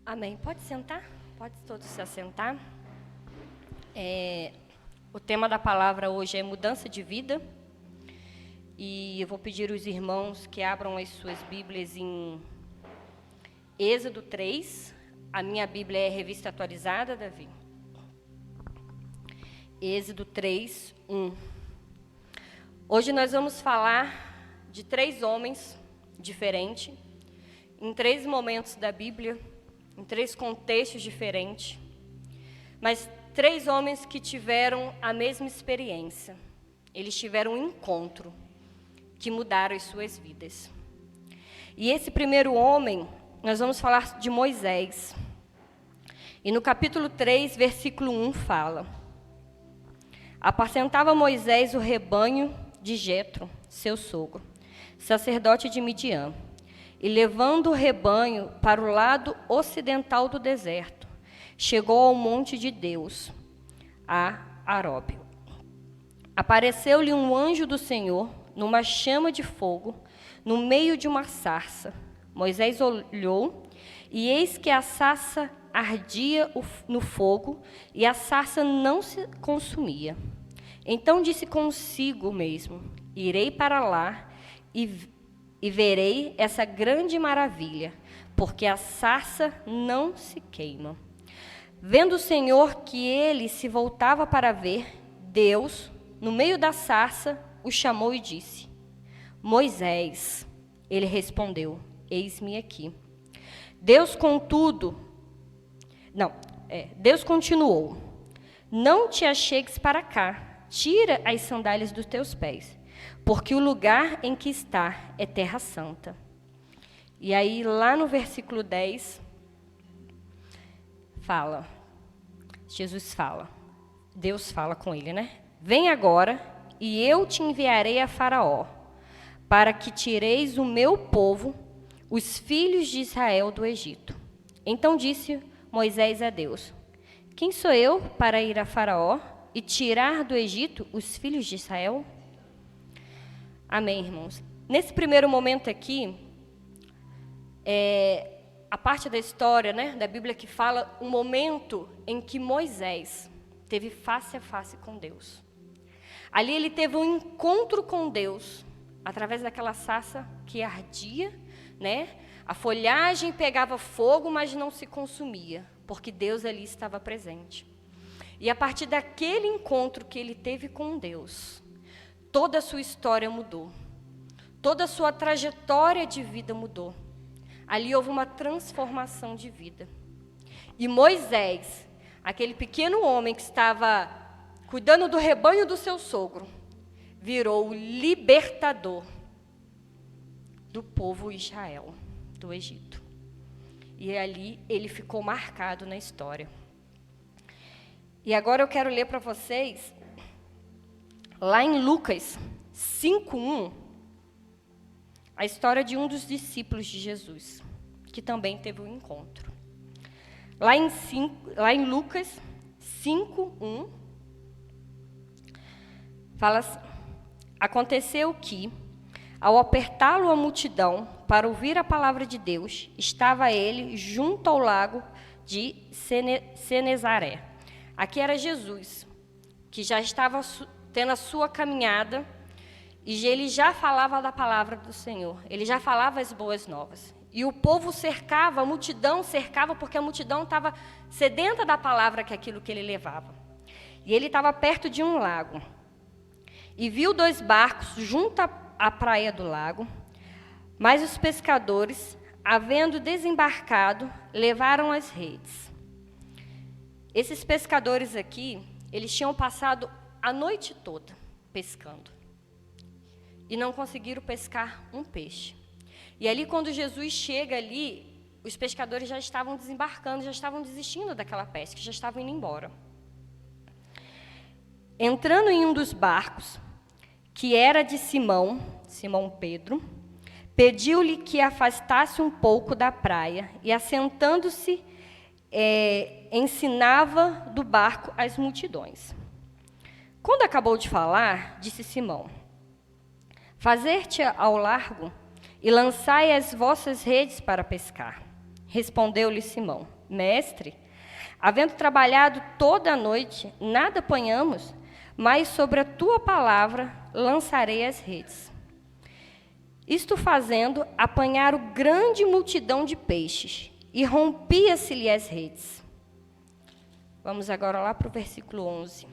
Amém. Pode sentar? Pode todos se assentar. O tema da palavra hoje é mudança de vida. E eu vou pedir aos irmãos que abram as suas Bíblias em Êxodo 3. A minha Bíblia é Revista Atualizada, Davi. Êxodo 3, 1. Hoje nós vamos falar de 3 homens diferentes, em 3 momentos da Bíblia, em 3 contextos diferentes, mas 3 homens que tiveram a mesma experiência. Eles tiveram um encontro que mudaram as suas vidas. E esse primeiro homem, nós vamos falar de Moisés. E no capítulo 3, versículo 1 fala: apacentava Moisés o rebanho de Jetro, seu sogro, sacerdote de Midian, e levando o rebanho para o lado ocidental do deserto, chegou ao monte de Deus, a Aróbio. Apareceu-lhe um anjo do Senhor, numa chama de fogo, no meio de uma sarça. Moisés olhou, e eis que a sarça ardia no fogo, e a sarça não se consumia. Então disse consigo mesmo: irei para lá e verei essa grande maravilha, porque a sarça não se queima. Vendo o Senhor que ele se voltava para ver, Deus, no meio da sarça, o chamou e disse: Moisés. Ele respondeu: eis-me aqui. Deus continuou: não te achegues para cá, tira as sandálias dos teus pés, porque o lugar em que está é terra santa. E aí, lá no versículo 10, Deus fala com ele, né? Vem agora, e eu te enviarei a Faraó, para que tireis o meu povo, os filhos de Israel, do Egito. Então disse Moisés a Deus: quem sou eu para ir a Faraó e tirar do Egito os filhos de Israel? Amém, irmãos. Nesse primeiro momento aqui, a parte da história, né, da Bíblia que fala um momento em que Moisés teve face a face com Deus. Ali ele teve um encontro com Deus, através daquela sarça que ardia, né? A folhagem pegava fogo, mas não se consumia, porque Deus ali estava presente. E a partir daquele encontro que ele teve com Deus, toda a sua história mudou. Toda a sua trajetória de vida mudou. Ali houve uma transformação de vida. E Moisés, aquele pequeno homem que estava cuidando do rebanho do seu sogro, virou o libertador do povo Israel, do Egito. E ali ele ficou marcado na história. E agora eu quero ler para vocês, lá em Lucas 5:1, a história de um dos discípulos de Jesus, que também teve um encontro. Lá em Lucas 5:1, fala assim: aconteceu que, ao apertá-lo a multidão para ouvir a palavra de Deus, estava ele junto ao lago de Cenezaré. Aqui era Jesus, que já estava tendo a sua caminhada, e ele já falava da palavra do Senhor, ele já falava as boas novas. E o povo cercava, a multidão cercava, porque a multidão estava sedenta da palavra, que é aquilo que ele levava. E ele estava perto de um lago, e viu 2 barcos junto à praia do lago, mas os pescadores, havendo desembarcado, levaram as redes. Esses pescadores aqui, eles tinham passado a noite toda pescando, e não conseguiram pescar um peixe. E ali, quando Jesus chega ali, os pescadores já estavam desembarcando, já estavam desistindo daquela pesca, já estavam indo embora. Entrando em um dos barcos, que era de Simão Pedro, pediu-lhe que afastasse um pouco da praia, e assentando-se, ensinava do barco as multidões. Quando acabou de falar, disse Simão: fazer-te ao largo e lançai as vossas redes para pescar. Respondeu-lhe Simão: Mestre, havendo trabalhado toda a noite, nada apanhamos, mas sobre a tua palavra lançarei as redes. Isto fazendo, apanharam grande multidão de peixes, e rompia-se-lhe as redes. Vamos agora lá para o versículo 11.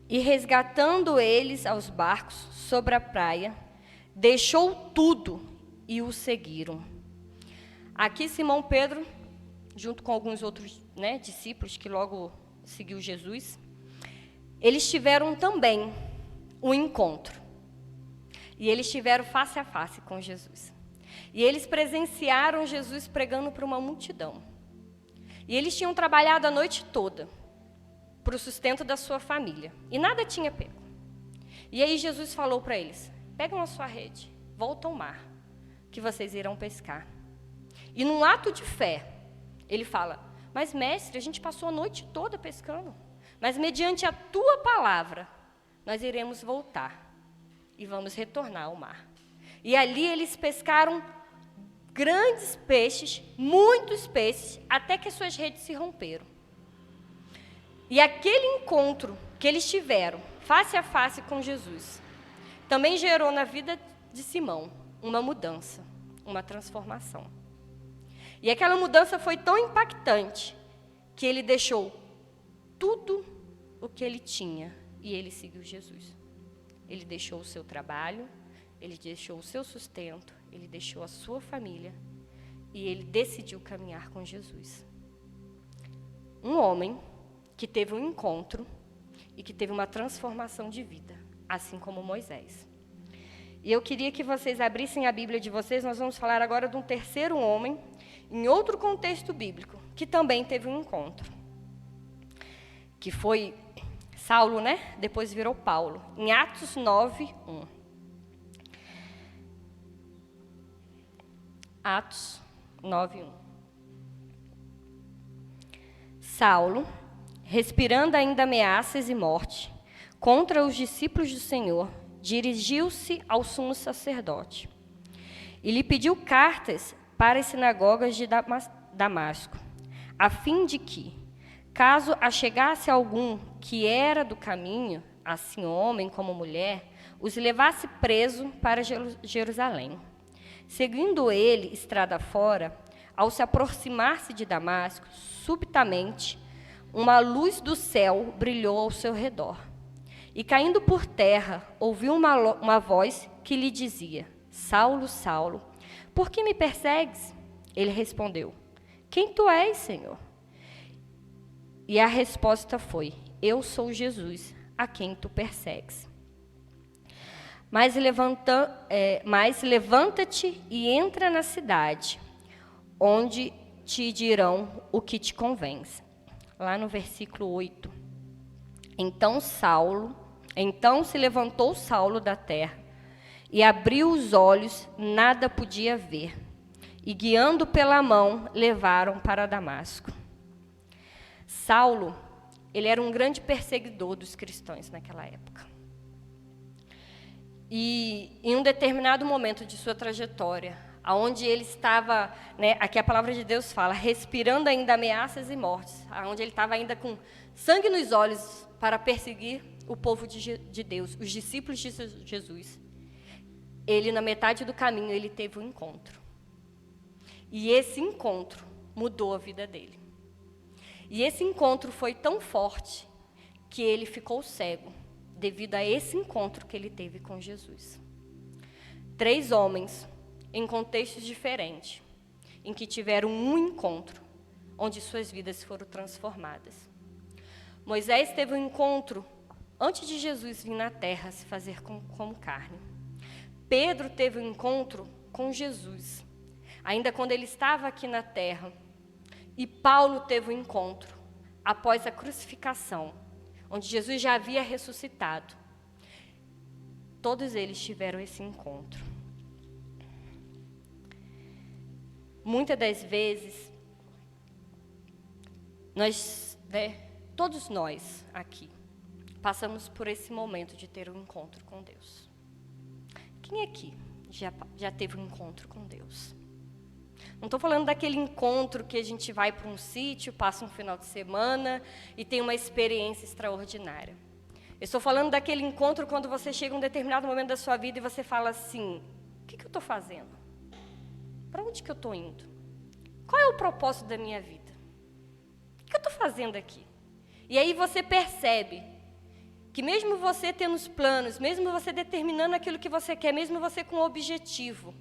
E resgatando eles aos barcos sobre a praia, deixou tudo e o seguiram. Aqui Simão Pedro, junto com alguns outros discípulos que logo seguiu Jesus, eles tiveram também um encontro. E eles tiveram face a face com Jesus. E eles presenciaram Jesus pregando para uma multidão. E eles tinham trabalhado a noite toda para o sustento da sua família. E nada tinha pego. E aí Jesus falou para eles: pegam a sua rede, voltam ao mar, que vocês irão pescar. E num ato de fé, ele fala: mas mestre, a gente passou a noite toda pescando. Mas mediante a tua palavra, nós iremos voltar e vamos retornar ao mar. E ali eles pescaram grandes peixes, muitos peixes, até que as suas redes se romperam. E aquele encontro que eles tiveram, face a face com Jesus, também gerou na vida de Simão uma mudança, uma transformação. E aquela mudança foi tão impactante que ele deixou tudo o que ele tinha e ele seguiu Jesus. Ele deixou o seu trabalho, ele deixou o seu sustento, ele deixou a sua família e ele decidiu caminhar com Jesus. Um homem que teve um encontro e que teve uma transformação de vida, assim como Moisés. E eu queria que vocês abrissem a Bíblia de vocês. Nós vamos falar agora de um terceiro homem, em outro contexto bíblico, que também teve um encontro. Que foi Saulo, Depois virou Paulo, em Atos 9:1. Atos 9:1. Saulo, respirando ainda ameaças e morte contra os discípulos do Senhor, dirigiu-se ao sumo sacerdote e lhe pediu cartas para as sinagogas de Damasco, a fim de que, caso achegasse algum que era do caminho, assim homem como mulher, os levasse preso para Jerusalém. Seguindo ele estrada fora, ao se aproximar-se de Damasco, subitamente, uma luz do céu brilhou ao seu redor. E caindo por terra, ouviu uma voz que lhe dizia: Saulo, Saulo, por que me persegues? Ele respondeu: Quem tu és, Senhor? E a resposta foi: Eu sou Jesus, a quem tu persegues. Mas levanta-te e entra na cidade, onde te dirão o que te convém. Lá no versículo 8. Então se levantou Saulo da terra, e abriu os olhos, nada podia ver. E guiando pela mão, levaram para Damasco. Saulo, ele era um grande perseguidor dos cristãos naquela época. E em um determinado momento de sua trajetória, aonde ele estava, aqui a palavra de Deus fala, respirando ainda ameaças e mortes, aonde ele estava ainda com sangue nos olhos para perseguir o povo de Deus, os discípulos de Jesus. Ele, na metade do caminho, ele teve um encontro. E esse encontro mudou a vida dele. E esse encontro foi tão forte que ele ficou cego, devido a esse encontro que ele teve com Jesus. 3 homens, em contextos diferentes, em que tiveram um encontro, onde suas vidas foram transformadas. Moisés teve um encontro antes de Jesus vir na terra se fazer como carne. Pedro teve um encontro com Jesus, ainda quando ele estava aqui na terra. E Paulo teve um encontro após a crucificação, onde Jesus já havia ressuscitado. Todos eles tiveram esse encontro. Muitas das vezes, todos nós aqui, passamos por esse momento de ter um encontro com Deus. Quem aqui já teve um encontro com Deus? Não estou falando daquele encontro que a gente vai para um sítio, passa um final de semana e tem uma experiência extraordinária. Eu estou falando daquele encontro quando você chega a um determinado momento da sua vida e você fala assim, o que eu estou fazendo? Para onde que eu estou indo? Qual é o propósito da minha vida? O que eu estou fazendo aqui? E aí você percebe que mesmo você tendo os planos, mesmo você determinando aquilo que você quer, mesmo você com um objetivo,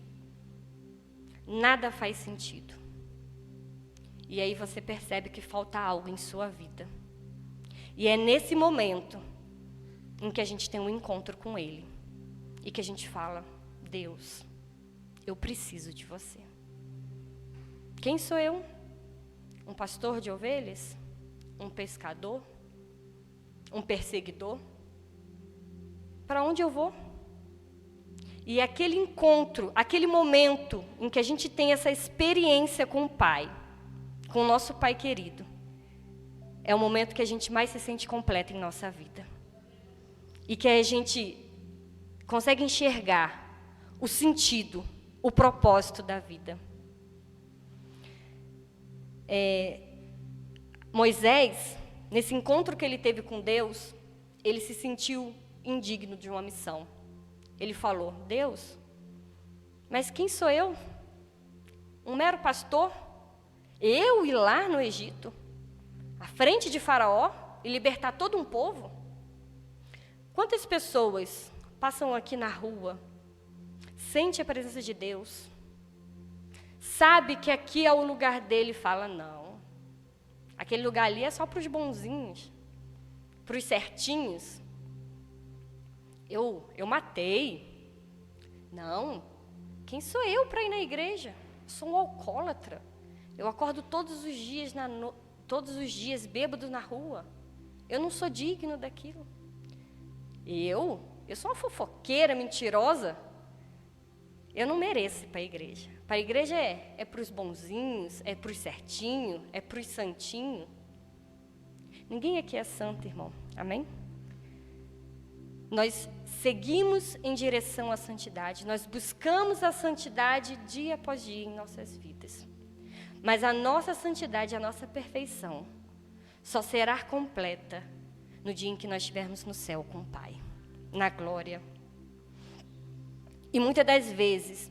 nada faz sentido. E aí você percebe que falta algo em sua vida. E é nesse momento em que a gente tem um encontro com Ele. E que a gente fala, Deus, eu preciso de você. Quem sou eu? Um pastor de ovelhas? Um pescador? Um perseguidor? Para onde eu vou? E aquele encontro, aquele momento em que a gente tem essa experiência com o Pai, com o nosso Pai querido, é o momento que a gente mais se sente completo em nossa vida. E que a gente consegue enxergar o sentido, o propósito da vida. Moisés, nesse encontro que ele teve com Deus, ele se sentiu indigno de uma missão. Ele falou, Deus, mas quem sou eu? Um mero pastor? Eu ir lá no Egito, à frente de Faraó, e libertar todo um povo? Quantas pessoas passam aqui na rua, sente a presença de Deus, sabe que aqui é o lugar dele e fala, não, aquele lugar ali é só para os bonzinhos, para os certinhos. Eu matei. Não, quem sou eu para ir na igreja? Eu sou um alcoólatra. Eu acordo todos os dias bêbado na rua. Eu não sou digno daquilo. Eu sou uma fofoqueira mentirosa. Eu não mereço ir para a igreja. Para a igreja é para os bonzinhos, é para os certinhos, é para os santinhos. Ninguém aqui é santo, irmão. Amém? Nós seguimos em direção à santidade. Nós buscamos a santidade dia após dia em nossas vidas. Mas a nossa santidade, a nossa perfeição, só será completa no dia em que nós estivermos no céu com o Pai, na glória. E muitas das vezes,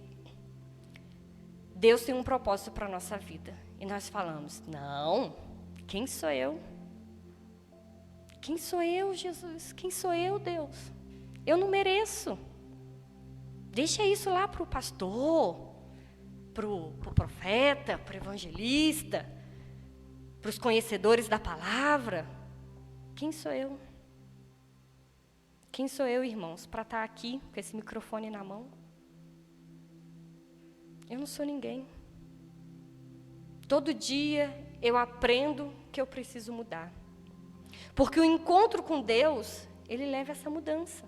Deus tem um propósito para a nossa vida. E nós falamos, não, quem sou eu? Quem sou eu, Jesus? Quem sou eu, Deus? Eu não mereço. Deixa isso lá para o pastor, para o profeta, para o evangelista, para os conhecedores da palavra. Quem sou eu? Quem sou eu, irmãos, para estar aqui com esse microfone na mão? Eu não sou ninguém. Todo dia eu aprendo que eu preciso mudar. Porque o encontro com Deus, ele leva a essa mudança.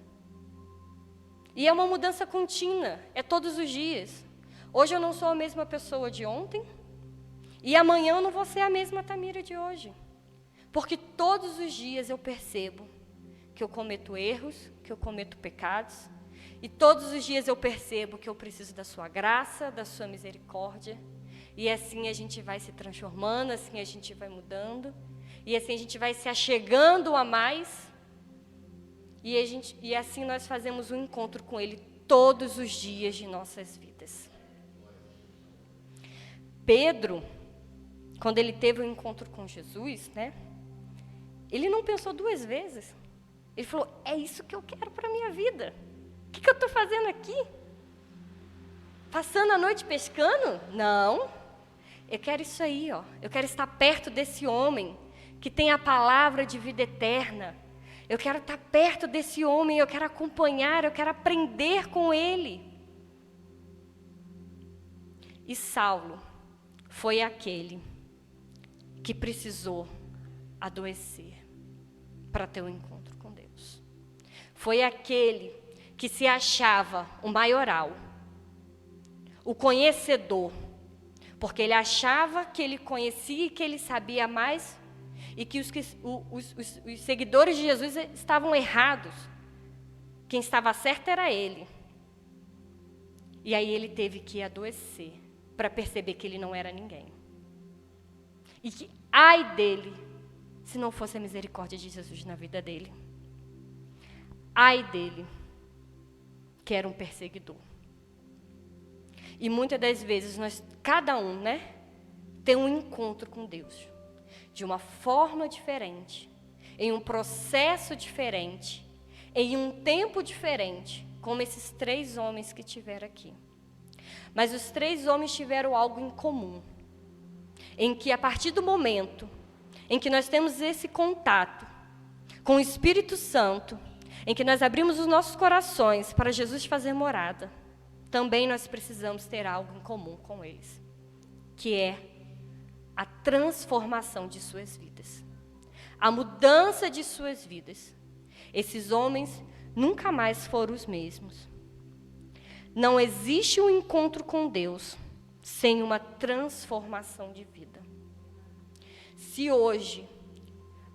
E é uma mudança contínua, é todos os dias. Hoje eu não sou a mesma pessoa de ontem, e amanhã eu não vou ser a mesma Tamira de hoje. Porque todos os dias eu percebo que eu cometo erros, que eu cometo pecados, e todos os dias eu percebo que eu preciso da sua graça, da sua misericórdia, e assim a gente vai se transformando, assim a gente vai mudando, e assim a gente vai se achegando a mais, e assim nós fazemos um encontro com Ele todos os dias de nossas vidas. Pedro, quando ele teve um encontro com Jesus, né, ele não pensou duas vezes. Ele falou, é isso que eu quero para a minha vida. O que eu estou fazendo aqui? Passando a noite pescando? Não. Eu quero isso aí, ó. Eu quero estar perto desse homem que tem a palavra de vida eterna. Eu quero estar perto desse homem, eu quero acompanhar, eu quero aprender com ele. E Saulo foi aquele que precisou adoecer para ter um encontro com Deus. Foi aquele que se achava o maioral, o conhecedor, porque ele achava que ele conhecia e que ele sabia mais, e que os seguidores de Jesus estavam errados. Quem estava certo era ele. E aí ele teve que adoecer para perceber que ele não era ninguém. E que, ai dele, se não fosse a misericórdia de Jesus na vida dele. Ai dele, que era um perseguidor. E muitas das vezes, cada um, tem um encontro com Deus. De uma forma diferente, em um processo diferente, em um tempo diferente, como esses 3 homens que tiveram aqui. Mas os 3 homens tiveram algo em comum, em que a partir do momento em que nós temos esse contato com o Espírito Santo, em que nós abrimos os nossos corações para Jesus fazer morada, também nós precisamos ter algo em comum com eles, que é a transformação de suas vidas, a mudança de suas vidas. Esses homens nunca mais foram os mesmos. Não existe um encontro com Deus sem uma transformação de vida. Se hoje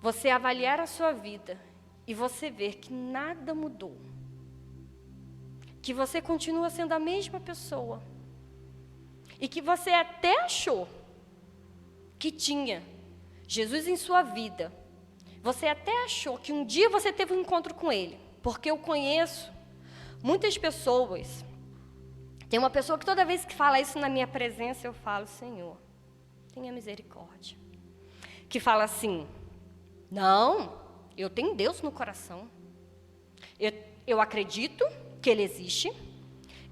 você avaliar a sua vida e você ver que nada mudou, que você continua sendo a mesma pessoa, e que você até achou que tinha Jesus em sua vida, você até achou que um dia você teve um encontro com Ele, porque eu conheço muitas pessoas. Tem uma pessoa que toda vez que fala isso na minha presença, eu falo, Senhor, tenha misericórdia. Que fala assim, não, eu tenho Deus no coração. Eu acredito que Ele existe,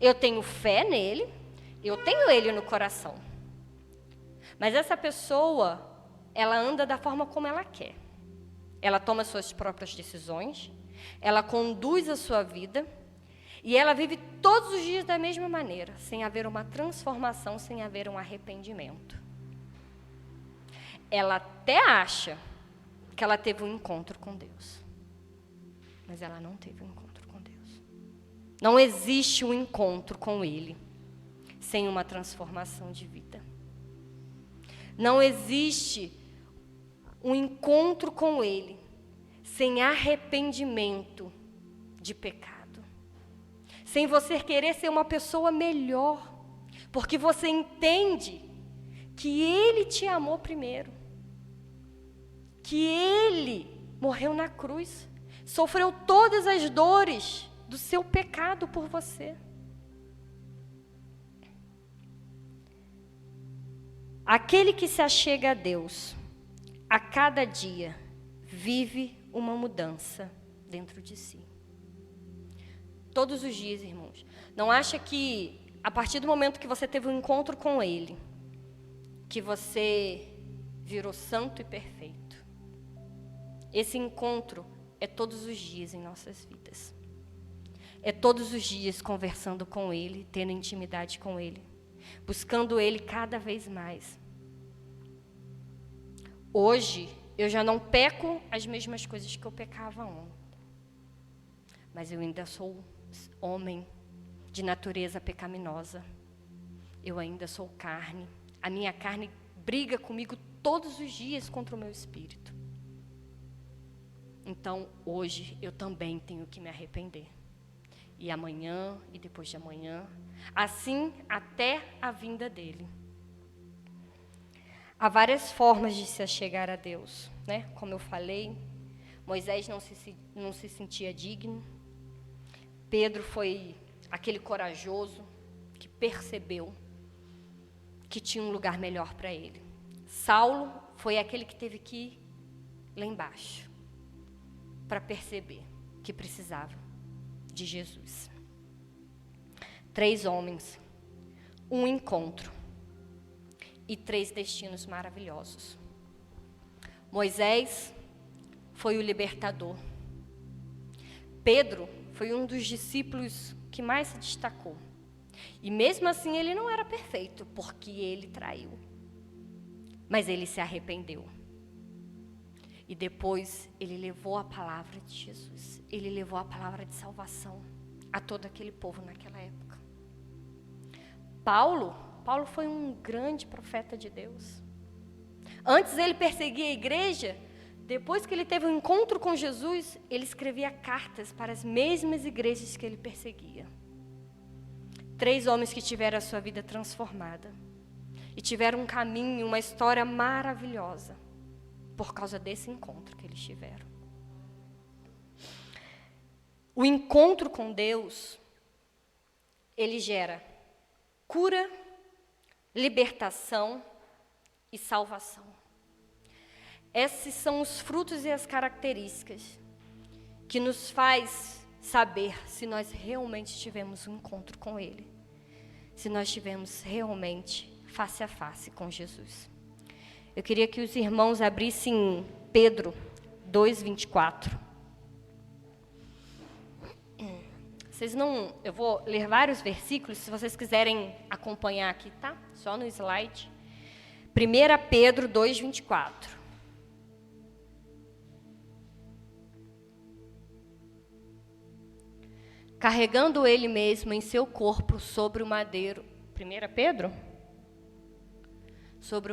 eu tenho fé nele, eu tenho Ele no coração. Mas essa pessoa, ela anda da forma como ela quer. Ela toma suas próprias decisões, ela conduz a sua vida, e ela vive todos os dias da mesma maneira, sem haver uma transformação, sem haver um arrependimento. Ela até acha que ela teve um encontro com Deus, mas ela não teve um encontro com Deus. Não existe um encontro com Ele sem uma transformação de vida. Não existe um encontro com Ele sem arrependimento de pecado. Sem você querer ser uma pessoa melhor, porque você entende que Ele te amou primeiro, que Ele morreu na cruz, sofreu todas as dores do seu pecado por você. Aquele que se achega a Deus, a cada dia, vive uma mudança dentro de si. Todos os dias, irmãos. Não acha que, a partir do momento que você teve um encontro com Ele, que você virou santo e perfeito. Esse encontro é todos os dias em nossas vidas. É todos os dias conversando com Ele, tendo intimidade com Ele, buscando Ele cada vez mais. Hoje, eu já não peco as mesmas coisas que eu pecava ontem. Mas eu ainda sou homem de natureza pecaminosa. Eu ainda sou carne. A minha carne briga comigo todos os dias contra o meu espírito. Então, hoje, eu também tenho que me arrepender. E amanhã, e depois de amanhã, assim até a vinda dele. Há várias formas de se achegar a Deus, Como eu falei, Moisés não se sentia digno. Pedro foi aquele corajoso que percebeu que tinha um lugar melhor para ele. Saulo foi aquele que teve que ir lá embaixo para perceber que precisava de Jesus. 3 homens, um encontro e 3 destinos maravilhosos. Moisés foi o libertador. Pedro foi um dos discípulos que mais se destacou. E mesmo assim ele não era perfeito, porque ele traiu. Mas ele se arrependeu. E depois ele levou a palavra de Jesus. Ele levou a palavra de salvação a todo aquele povo naquela época. Paulo foi um grande profeta de Deus. Antes ele perseguia a igreja. Depois que ele teve um encontro com Jesus, ele escrevia cartas para as mesmas igrejas que ele perseguia. 3 homens que tiveram a sua vida transformada. e tiveram um caminho, uma história maravilhosa, por causa desse encontro que eles tiveram. O encontro com Deus, ele gera cura, libertação e salvação. Esses são os frutos e as características que nos faz saber se nós realmente tivemos um encontro com Ele, se nós tivemos realmente face a face com Jesus. Eu queria que os irmãos abrissem Pedro 2:24. Eu vou ler vários versículos, se vocês quiserem acompanhar aqui, tá? Só no slide. 1 Pedro 2:24. Carregando ele mesmo em seu corpo sobre o madeiro. 1 Pedro? Sobre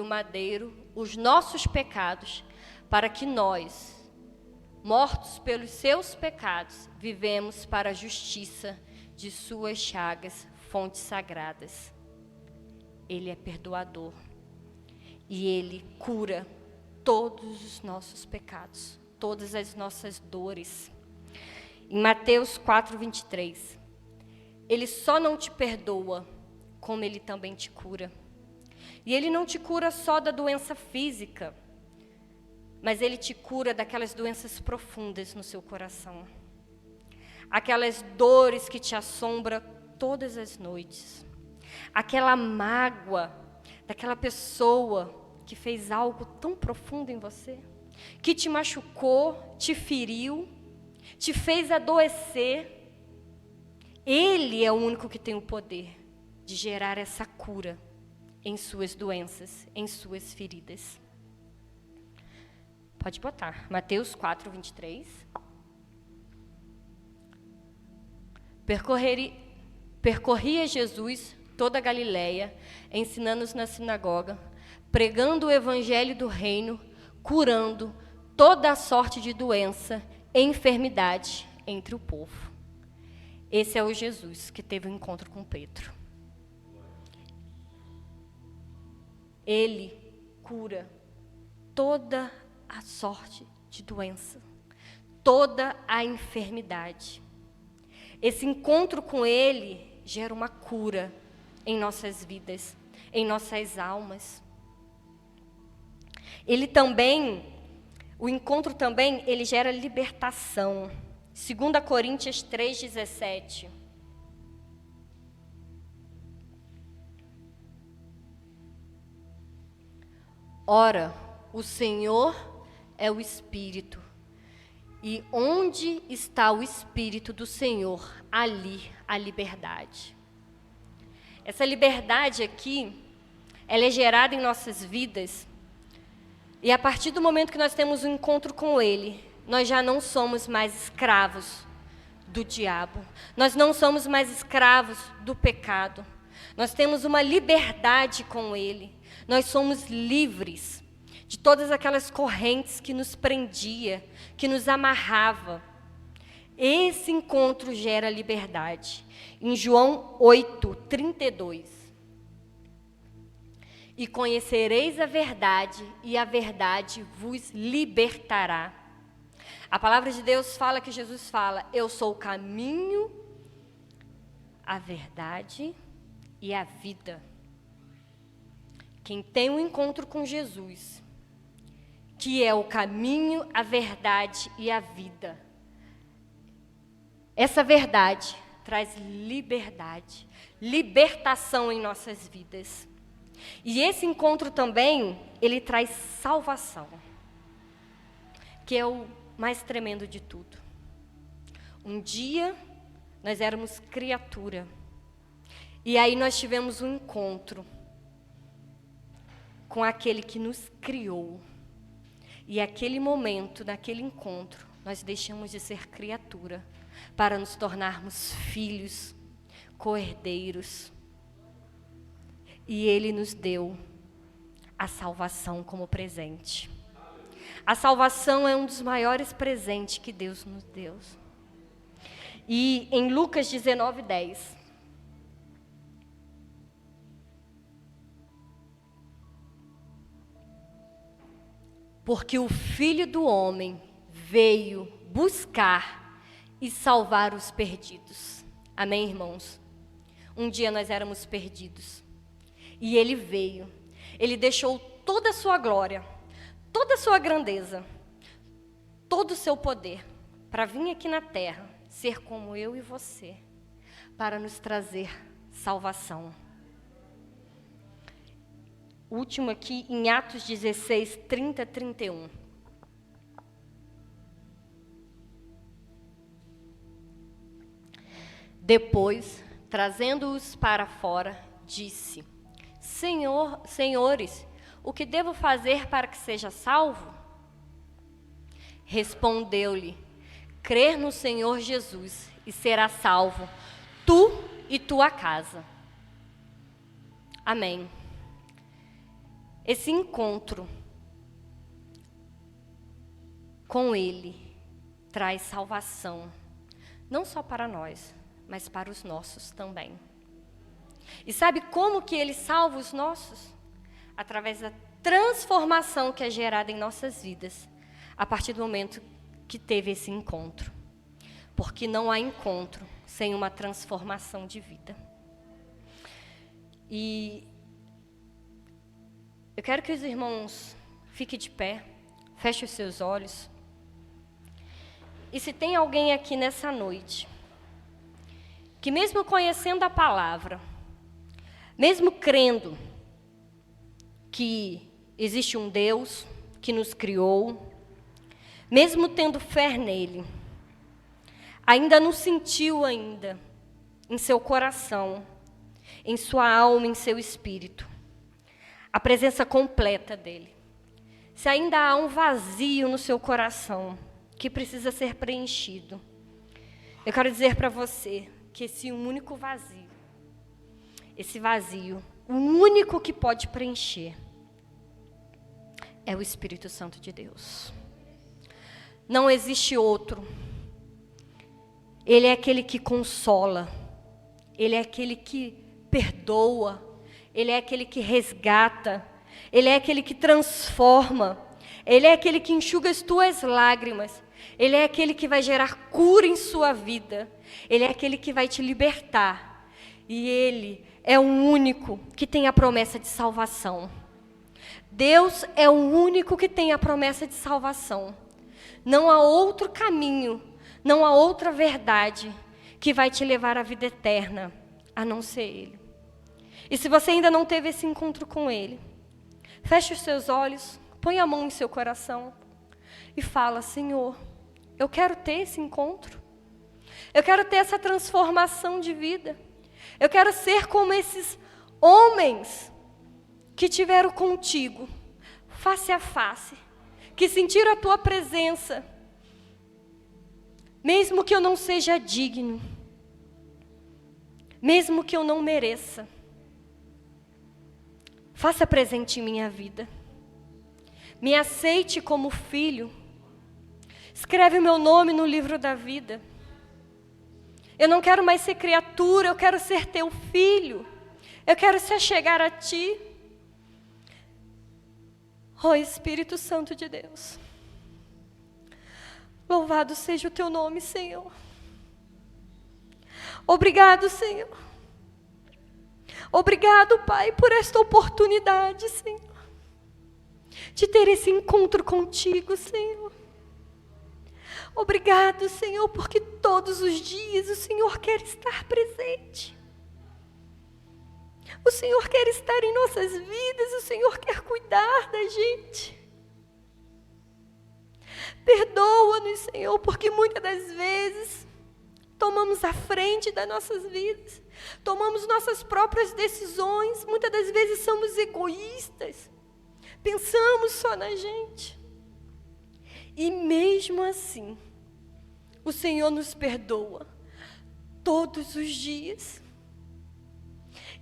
o madeiro, os nossos pecados, para que nós, mortos pelos seus pecados, vivemos para a justiça de suas chagas, fontes sagradas. Ele é perdoador e Ele cura todos os nossos pecados, todas as nossas dores. Em Mateus 4:23, Ele só não te perdoa, como Ele também te cura. E Ele não te cura só da doença física, mas Ele te cura daquelas doenças profundas no seu coração. Aquelas dores que te assombram todas as noites. Aquela mágoa daquela pessoa que fez algo tão profundo em você, que te machucou, te feriu, te fez adoecer. Ele é o único que tem o poder de gerar essa cura em suas doenças, em suas feridas. Pode botar. Mateus 4:23. Percorria Jesus toda a Galileia, ensinando-os na sinagoga, pregando o evangelho do reino, curando toda a sorte de doença e enfermidade entre o povo. Esse é o Jesus que teve um encontro com Pedro. Ele cura toda a sorte de doença, toda a enfermidade. Esse encontro com Ele gera uma cura em nossas vidas, em nossas almas. O encontro também, ele gera libertação. 2 Coríntios 3:17. Ora, o Senhor é o Espírito, e onde está o Espírito do Senhor, ali a liberdade. Essa liberdade aqui, ela é gerada em nossas vidas, e a partir do momento que nós temos um encontro com Ele, nós já não somos mais escravos do diabo, nós não somos mais escravos do pecado, nós temos uma liberdade com Ele, nós somos livres de todas aquelas correntes que nos prendia, que nos amarrava. Esse encontro gera liberdade. Em João 8:32. E conhecereis a verdade, e a verdade vos libertará. A palavra de Deus fala que Jesus fala: eu sou o caminho, a verdade e a vida. Quem tem um encontro com Jesus, que é o caminho, a verdade e a vida, essa verdade traz liberdade, libertação em nossas vidas. E esse encontro também, ele traz salvação, que é o mais tremendo de tudo. Um dia, nós éramos criatura, e aí nós tivemos um encontro com aquele que nos criou. E naquele momento, naquele encontro, nós deixamos de ser criatura para nos tornarmos filhos, co-herdeiros. E Ele nos deu a salvação como presente. A salvação é um dos maiores presentes que Deus nos deu. E em Lucas 19:10, porque o Filho do Homem veio buscar e salvar os perdidos. Amém, irmãos? Um dia nós éramos perdidos. E Ele veio. Ele deixou toda a sua glória, toda a sua grandeza, todo o seu poder, para vir aqui na terra, ser como eu e você, para nos trazer salvação. Último aqui em Atos 16, 30 a 31. Depois, trazendo-os para fora, disse: Senhores, o que devo fazer para que seja salvo? Respondeu-lhe: crer no Senhor Jesus e será salvo, tu e tua casa. Amém. Esse encontro com Ele traz salvação, não só para nós, mas para os nossos também. E sabe como que Ele salva os nossos? Através da transformação que é gerada em nossas vidas, a partir do momento que teve esse encontro. Porque não há encontro sem uma transformação de vida. E eu quero que os irmãos fiquem de pé, fechem os seus olhos. E se tem alguém aqui nessa noite, que mesmo conhecendo a palavra, mesmo crendo que existe um Deus que nos criou, mesmo tendo fé nele, ainda não sentiu ainda em seu coração, em sua alma, em seu espírito, a presença completa dele. Se ainda há um vazio no seu coração que precisa ser preenchido, eu quero dizer para você que esse único vazio, o único que pode preencher, é o Espírito Santo de Deus. Não existe outro. Ele é aquele que consola, Ele é aquele que perdoa, Ele é aquele que resgata, Ele é aquele que transforma, Ele é aquele que enxuga as tuas lágrimas, Ele é aquele que vai gerar cura em sua vida, Ele é aquele que vai te libertar, e Ele é o único que tem a promessa de salvação. Deus é o único que tem a promessa de salvação. Não há outro caminho, não há outra verdade que vai te levar à vida eterna, a não ser Ele. E se você ainda não teve esse encontro com Ele, feche os seus olhos, põe a mão em seu coração e fala: Senhor, eu quero ter esse encontro. Eu quero ter essa transformação de vida. Eu quero ser como esses homens que tiveram contigo, face a face, que sentiram a tua presença, mesmo que eu não seja digno, mesmo que eu não mereça. Faça presente em minha vida. Me aceite como filho. Escreve o meu nome no livro da vida. Eu não quero mais ser criatura, eu quero ser teu filho. Eu quero se achegar a ti. Ó Espírito Santo de Deus. Louvado seja o teu nome, Senhor. Obrigado, Senhor. Obrigado, Pai, por esta oportunidade, Senhor, de ter esse encontro contigo, Senhor. Obrigado, Senhor, porque todos os dias o Senhor quer estar presente. O Senhor quer estar em nossas vidas, o Senhor quer cuidar da gente. Perdoa-nos, Senhor, porque muitas das vezes tomamos a frente das nossas vidas, tomamos nossas próprias decisões, muitas das vezes somos egoístas, pensamos só na gente. E mesmo assim, o Senhor nos perdoa todos os dias.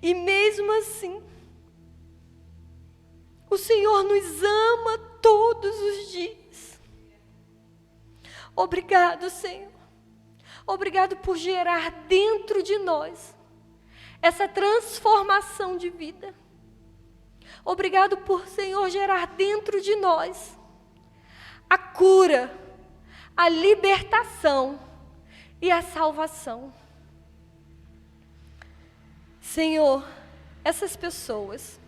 E mesmo assim, o Senhor nos ama todos os dias. Obrigado, Senhor. Obrigado por gerar dentro de nós essa transformação de vida. Obrigado por, Senhor, gerar dentro de nós a cura, a libertação e a salvação. Senhor, essas pessoas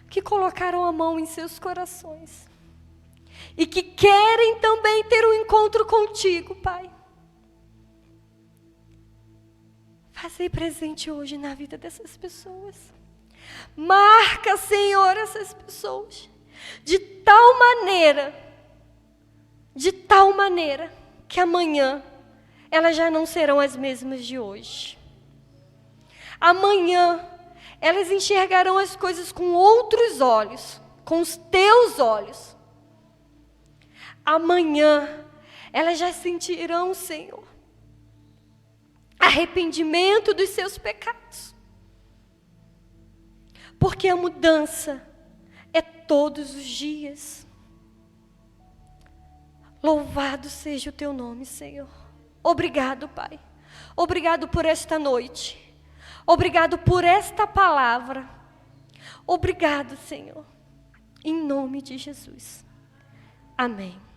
que colocaram a mão em seus corações e que querem também ter um encontro contigo, Pai, fazei presente hoje na vida dessas pessoas. Marca, Senhor, essas pessoas de tal maneira que amanhã elas já não serão as mesmas de hoje. Amanhã elas enxergarão as coisas com outros olhos, com os teus olhos. Amanhã elas já sentirão, Senhor, arrependimento dos seus pecados. Porque a mudança é todos os dias. Louvado seja o teu nome, Senhor. Obrigado, Pai. Obrigado por esta noite. Obrigado por esta palavra. Obrigado, Senhor. Em nome de Jesus. Amém.